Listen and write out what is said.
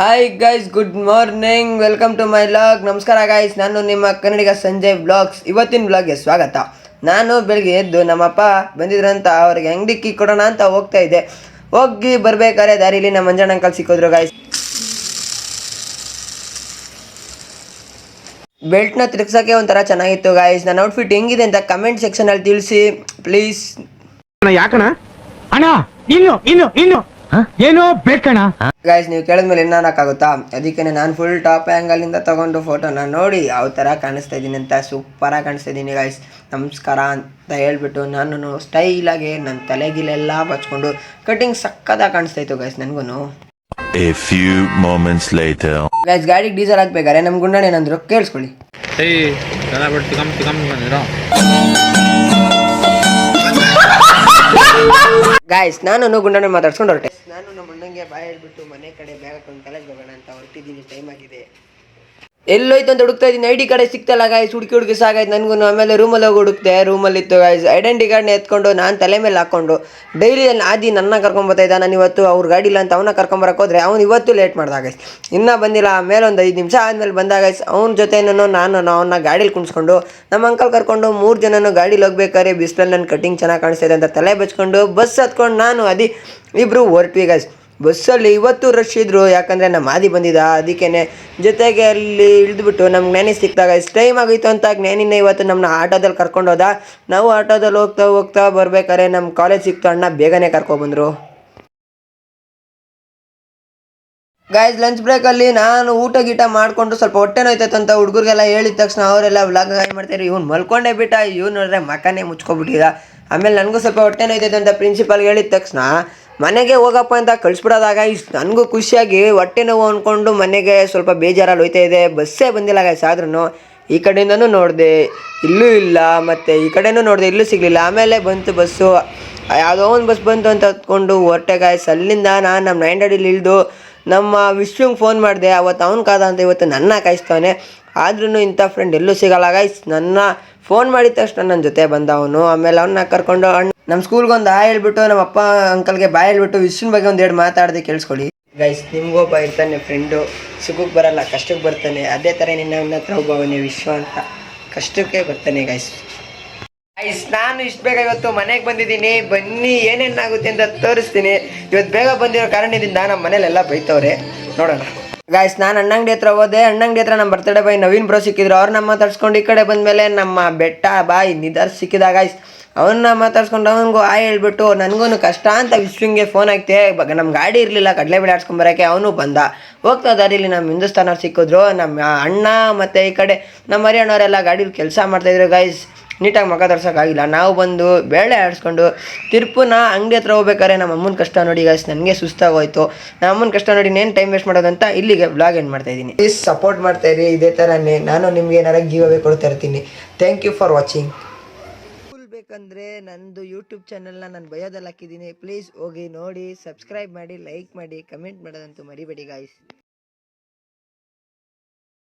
Hi guys, good morning, welcome to my vlog. ನಮಸ್ಕಾರ guys, ನಾನು ನಿಮ್ಮ ಕನ್ನಡಿಗ ಸಂಜಯ್ ವ್ಲಾಗ್ಸ್. ಇವತ್ತಿನ ವ್ಲಾಗ್ಗೆ ಸ್ವಾಗತ. ನಾನು ಬೆಳಗ್ಗೆ ಎದ್ದು ನಮ್ಮಪ್ಪ ಬಂದಿದ್ರಂತ ಅವ್ರಿಗೆ ಅಂಗಡಿ ಕೀ ಕೊಡೋಣ ಅಂತ ಹೋಗ್ತಾ ಇದ್ದೆ. ಹೋಗಿ ಬರ್ಬೇಕಾದ್ರೆ ದಾರಿಲಿ ನಮ್ಮ ಮಂಜಣ್ಣ ಅಂಕಲ್ ಸಿಕ್ಕಿದ್ರು ಗೈಸ್. ಬೆಲ್ಟ್ನ ತಿರ್ಗ್ಸೋಕ್ಕೆ ಒಂಥರ ಚೆನ್ನಾಗಿತ್ತು ಗೈಸ್. ನನ್ನ ಔಟ್ಫಿಟ್ ಹೆಂಗಿದೆ ಅಂತ ಕಮೆಂಟ್ ಸೆಕ್ಷನಲ್ಲಿ ತಿಳಿಸಿ ಪ್ಲೀಸ್. ಯಾಕಣ ಅಣ್ಣ ಇನ್ನು ಏನೋ ಬೇಕಣ ಗೈಸ್, ನೀವು ಕೇಳಿದ್ಮೇಲೆ ಏನಾಗಕ್ಕಾಗುತ್ತಾ? ಅದಕ್ಕೆ ನಾನು ಫುಲ್ ಟಾಪ್ ಆ್ಯಂಗಲಿಂದ ತಗೊಂಡು ಫೋಟೋನ ನೋಡಿ ಯಾವ ಥರ ಕಾಣಿಸ್ತಾ ಇದ್ದೀನಿ ಅಂತ ಸೂಪರಾಗಿ ಕಾಣಿಸ್ತಾ ಇದ್ದೀನಿ ಗೈಸ್. ನಮಸ್ಕಾರ ಅಂತ ಹೇಳ್ಬಿಟ್ಟು ನಾನು ಸ್ಟೈಲಾಗಿ ನನ್ನ ತಲೆಗಿಲೆಲ್ಲ ಬಚ್ಕೊಂಡು ಕಟಿಂಗ್ ಸಕ್ಕದಾಗಿ ಕಾಣಿಸ್ತಾ ಇತ್ತು ಗೈಸ್. ನನಗೂ A few moments later. Guys, ಗಾಡಿಗೆ ಡೀಸೆಲ್ ಹಾಕ್ಬೇಕಾರೆ ನಮ್ಮ ಗುಂಡಣ್ಣ ಏನಂದ್ರು ಕೇಳಿಸ್ಕೊಳ್ಳಿ. ಗೈಸ್, ನಾನು ಗುಂಡಣ್ಣ ಮಾತಾಡ್ಸ್ಕೊಂಡು ಹೊರಟೆ. ನಾನು ನಮ್ಮ ಅಣ್ಣಂಗೆ ಬಾಯ್ ಹೇಳ್ಬಿಟ್ಟು ಮನೆ ಕಡೆ ಬ್ಯಾಗ್ ಹಾಕೊಂಡು ಕಾಲೇಜ್ ಹೋಗೋಣ ಅಂತ ಹೊರಟಿದ್ದೀನಿ. ಟೈಮ್ ಆಗಿದೆ. ಎಲ್ಲೋಯ್ತು ಅಂತ ಹುಡುಕ್ತಾ ಇದ್ದೀನಿ. ID ಕಾರ್ಡ್ ಸಿಕ್ತಲ್ಲ ಗೈಸ್. ಹುಡುಕಿ ಸಾಗಾಯ್ತು ನನಗೂ. ಆಮೇಲೆ ರೂಮಲ್ಲಿ ಹೋಗಿ ಹುಡುಕ್ತೆ. ರೂಮಲ್ಲಿ ಇತ್ತು ಗೈಸ್. ಐಡೆಂಟಿ ಕಾರ್ಡ್ನ ಎತ್ಕೊಂಡು ನಾನು ತಲೆ ಮೇಲೆ ಹಾಕ್ಕೊಂಡು ಡೈಲಿ ಆದಿ ನನ್ನ ಕರ್ಕೊಂಬರ್ತಾ ಇದ್ದ. ನಾನು ಇವತ್ತು ಅವ್ರ ಗಾಡಿ ಇಲ್ಲ ಅಂತ ಅವನ್ನ ಕರ್ಕೊಂಬರಕ್ಕೆ ಹೋದ್ರೆ ಅವ್ನು ಇವತ್ತು ಲೇಟ್ ಮಾಡ್ದ ಗೈಸ್. ಇನ್ನೂ ಬಂದಿಲ್ಲ. ಆಮೇಲೆ ಒಂದು 5 ನಿಮಿಷ ಆದಮೇಲೆ ಬಂದ ಗೈಸ್. ಅವ್ನ ಜೊತೆನೂ ನಾನು ಅವನ್ನ ಗಾಡೀಲಿ ಕುಣಿಸ್ಕೊಂಡು ನಮ್ಮ ಅಂಕಲ್ ಕರ್ಕೊಂಡು 3 ಜನನು ಗಾಡೀಲಿ ಹೋಗ್ಬೇಕಾದ್ರೆ ಬಿಸಿಲಲ್ಲಿ ನನ್ನ ಕಟಿಂಗ್ ಚೆನ್ನಾಗಿ ಕಾಣಿಸ್ತಾ ಇದೆ ಅಂತ ತಲೆ ಬಚ್ಕೊಂಡು ಬಸ್ ಹತ್ಕೊಂಡು ನಾನು ಇಬ್ಬರು ಹೊರಟ್ವಿ ಗೈಸ್. ಬಸ್ಸಲ್ಲಿ ಇವತ್ತು ರಶ್ ಇದ್ರು, ಯಾಕಂದರೆ ನಮ್ಮ ಆದಿ ಬಂದಿದ್ದ. ಅದಕ್ಕೇ ಜೊತೆಗೆ ಅಲ್ಲಿ ಇಳಿದ್ಬಿಟ್ಟು ನಮ್ಗೆ ಜ್ಞಾನಿ ಸಿಕ್ಕಿದಾಗ ಟೈಮ್ ಆಗಿತ್ತು ಅಂತ ಜ್ಞಾನಿನ ಇವತ್ತು ನಮ್ಮನ್ನ ಆಟೋದಲ್ಲಿ ಕರ್ಕೊಂಡು ಹೋದ. ನಾವು ಆಟೋದಲ್ಲಿ ಹೋಗ್ತಾ ಬರ್ಬೇಕಾದ್ರೆ ನಮ್ಮ ಕಾಲೇಜ್ ಸಿಕ್ತು. ಅಣ್ಣ ಬೇಗನೆ ಕರ್ಕೊಬಂದರು ಗೈಸ್. ಲಂಚ್ ಬ್ರೇಕಲ್ಲಿ ನಾನು ಊಟ ಗೀಟ ಮಾಡಿಕೊಂಡು ಸ್ವಲ್ಪ ಹೊಟ್ಟೆ ನೋಯ್ತೈತೆ ಅಂತ ಹುಡುಗರಿಗೆಲ್ಲ ಹೇಳಿದ ತಕ್ಷಣ ಅವರೆಲ್ಲ ವ್ಲಾಗ್ ಮಾಡ್ತಾರೆ. ಇವ್ನು ಮಲ್ಕೊಂಡೇ ಬಿಟ್ಟ, ಇವ್ನು ನೋಡಿದ್ರೆ ಮಕ್ಕನೇ ಮುಚ್ಕೊಬಿಟ್ಟಿದ. ಆಮೇಲೆ ನನಗೂ ಸ್ವಲ್ಪ ಹೊಟ್ಟೆ ನೋಯ್ತೈತೆ ಅಂತ ಪ್ರಿನ್ಸಿಪಾಲ್ಗೆ ಹೇಳಿದ ತಕ್ಷಣ ಮನೆಗೆ ಹೋಗಪ್ಪ ಅಂತ ಕಳಿಸ್ಬಿಡೋದಾಗ ನನಗೂ ಖುಷಿಯಾಗಿ ಹೊಟ್ಟೆ ನೋವು ಅಂದ್ಕೊಂಡು ಮನೆಗೆ ಸ್ವಲ್ಪ ಬೇಜಾರಲ್ಲಿ ಹೋಯ್ತಾ ಇದೆ. ಬಸ್ಸೇ ಬಂದಿಲ್ಲ ಗೈಸ್. ಆದ್ರೂ ಈ ಕಡೆಯಿಂದನೂ ನೋಡಿದೆ, ಇಲ್ಲೂ ಇಲ್ಲ, ಮತ್ತು ಈ ಕಡೆನೂ ನೋಡಿದೆ, ಇಲ್ಲೂ ಸಿಗಲಿಲ್ಲ. ಆಮೇಲೆ ಬಂತು ಬಸ್ಸು. ಯಾವುದೋ ಒಂದು ಬಸ್ ಬಂತು ಅಂತ ಹತ್ಕೊಂಡು ಹೊರಟೆ ಗೈಸ್. ಅಲ್ಲಿಂದ ನಾನು ನಮ್ಮ 9 ಅಡಿಲಿ ಇಳಿದು ನಮ್ಮ ವಿಶ್ವಂಗೆ ಫೋನ್ ಮಾಡಿದೆ. ಅವತ್ತು ಅವ್ನು ಕಾದ ಅಂತ ಇವತ್ತು ನನ್ನ ಕಾಯಿಸ್ತವನೆ. ಆದ್ರೂ ಇಂಥ ಫ್ರೆಂಡ್ ಎಲ್ಲೂ ಸಿಗಲ್ಲ ಗೈಸ್. ನನ್ನ ಫೋನ್ ಮಾಡಿದ ತಕ್ಷಣ ನನ್ನ ಜೊತೆ ಬಂದ ಅವನು. ಆಮೇಲೆ ಅವನ್ನ ಕರ್ಕೊಂಡು ನಮ್ಮ ಸ್ಕೂಲ್ಗೆ ಒಂದು ಹೇಳ್ಬಿಟ್ಟು ನಮ್ಮ ಅಪ್ಪ ಅಂಕಲ್ಗೆ ಬಾಯ್ ಹೇಳ್ಬಿಟ್ಟು ವಿಶ್ವನ ಬಗ್ಗೆ ಒಂದೆರಡು ಮಾತಾಡಿದೆ, ಕೇಳಿಸ್ಕೊಳ್ಳಿ ಗೈಸ್. ನಿಮ್ಗೊಬ್ಬ ಇರ್ತಾನೆ ಫ್ರೆಂಡು, ಸುಖಕ್ಕೆ ಬರಲ್ಲ ಕಷ್ಟಕ್ಕೆ ಬರ್ತಾನೆ. ಅದೇ ಥರ ನಿನ್ನ ಹತ್ರ ಒಬ್ಬವನೇ ವಿಶ್ವ ಅಂತ ಕಷ್ಟಕ್ಕೆ ಬರ್ತಾನೆ ಗೈಸ್. ನಾನು ಇಷ್ಟು ಬೇಗ ಇವತ್ತು ಮನೆಗೆ ಬಂದಿದ್ದೀನಿ. ಬನ್ನಿ ಏನೇನಾಗುತ್ತೆ ಅಂತ ತೋರಿಸ್ತೀನಿ. ಇವತ್ತು ಬೇಗ ಬಂದಿರೋ ಕಾರಣದಿಂದ ನಮ್ಮ ಮನೇಲೆಲ್ಲ ಬೈತವ್ರೆ, ನೋಡೋಣ ಗೈಸ್. ನಾನು ಅಣ್ಣಂಗಡಿ ಹತ್ರ ಹೋದೆ. ಅಣ್ಣಂಗಡಿ ಹತ್ರ ನಮ್ಮ ಬರ್ತಡೇ ಬಾಯ್ ನವೀನ್ ಬ್ರೋ ಸಿಕ್ಕಿದ್ರು. ಅವ್ರನ್ನ ಮಾತಾಡ್ಸ್ಕೊಂಡು ಈ ಕಡೆ ಬಂದಮೇಲೆ ನಮ್ಮ ಬೆಟ್ಟ ಬಾಯ್ ನಿಧಾರ್ ಸಿಕ್ಕಿದ ಗೈಸ್. ಅವನ್ನ ಮಾತಾಡ್ಸ್ಕೊಂಡು ಅವನಿಗೂ ಹೇಳ್ಬಿಟ್ಟು ನನಗೂ ಕಷ್ಟ ಅಂತ ವಿಶ್ವಂಗೆ ಫೋನ್ ಹಾಕ್ತೆ. ಇವಾಗ ನಮ್ಮ ಗಾಡಿ ಇರಲಿಲ್ಲ ಕಡಲೆಬೇಳೆ ಆಡ್ಸ್ಕೊಂಬರೋಕ್ಕೆ. ಅವನು ಬಂದ. ಹೋಗ್ತಾ ದಾರಿಲಿ ನಮ್ಮ ಹಿಂದೂಸ್ತಾನವ್ರು ಸಿಕ್ಕಿದ್ರು. ನಮ್ಮ ಅಣ್ಣ ಮತ್ತು ಈ ಕಡೆ ನಮ್ಮ ಹರಿಯಣ್ಣವರೆಲ್ಲ ಗಾಡೀಲಿ ಕೆಲಸ ಮಾಡ್ತಾಯಿದ್ರು ಗೈಸ್. ನೀಟಾಗಿ ಮಗ ತರ್ಸೋಕ್ಕಾಗಿಲ್ಲ. ನಾವು ಬಂದು ಬೇಳೆ ಆಡಿಸ್ಕೊಂಡು ತಿರುಪುನ ಅಂಗಡಿ ಹತ್ರ ಹೋಗ್ಬೇಕಾದ್ರೆ ನಮ್ಮ ಅಮ್ಮನ ಕಷ್ಟ ನೋಡಿ ಗೈಸ್. ನನಗೆ ಸುಸ್ತಾಗೋಯ್ತು. ನಮ್ಮ ಅಮ್ಮನ ಕಷ್ಟ ನೋಡಿ ಏನು ಟೈಮ್ ವೇಸ್ಟ್ ಮಾಡೋದಂತ ಇಲ್ಲಿಗೆ ವ್ಲಾಗ್ ಏನು ಮಾಡ್ತಾಯಿದ್ದೀನಿ. ಪ್ಲೀಸ್ ಸಪೋರ್ಟ್ ಮಾಡ್ತಾಯಿರಿ. ಇದೇ ಥರನೇ ನಾನು ನಿಮ್ಗೆ ಏನಾರ ಗಿವ್ ಅವೇ ಕೊಡ್ತಾ ಇರ್ತೀನಿ. Thank you for watching. ಬೇಕಂದರೆ ನಂದು ಯೂಟ್ಯೂಬ್ ಚಾನಲ್ನ ನಾನು ಬಯೋದಲ್ಲಿ ಹಾಕಿದ್ದೀನಿ. ಪ್ಲೀಸ್ ಹೋಗಿ ನೋಡಿ, ಸಬ್ಸ್ಕ್ರೈಬ್ ಮಾಡಿ, ಲೈಕ್ ಮಾಡಿ, ಕಮೆಂಟ್ ಮಾಡೋದಂತೂ ಮರಿಬೇಡಿ ಗಾಯ್ಸ್.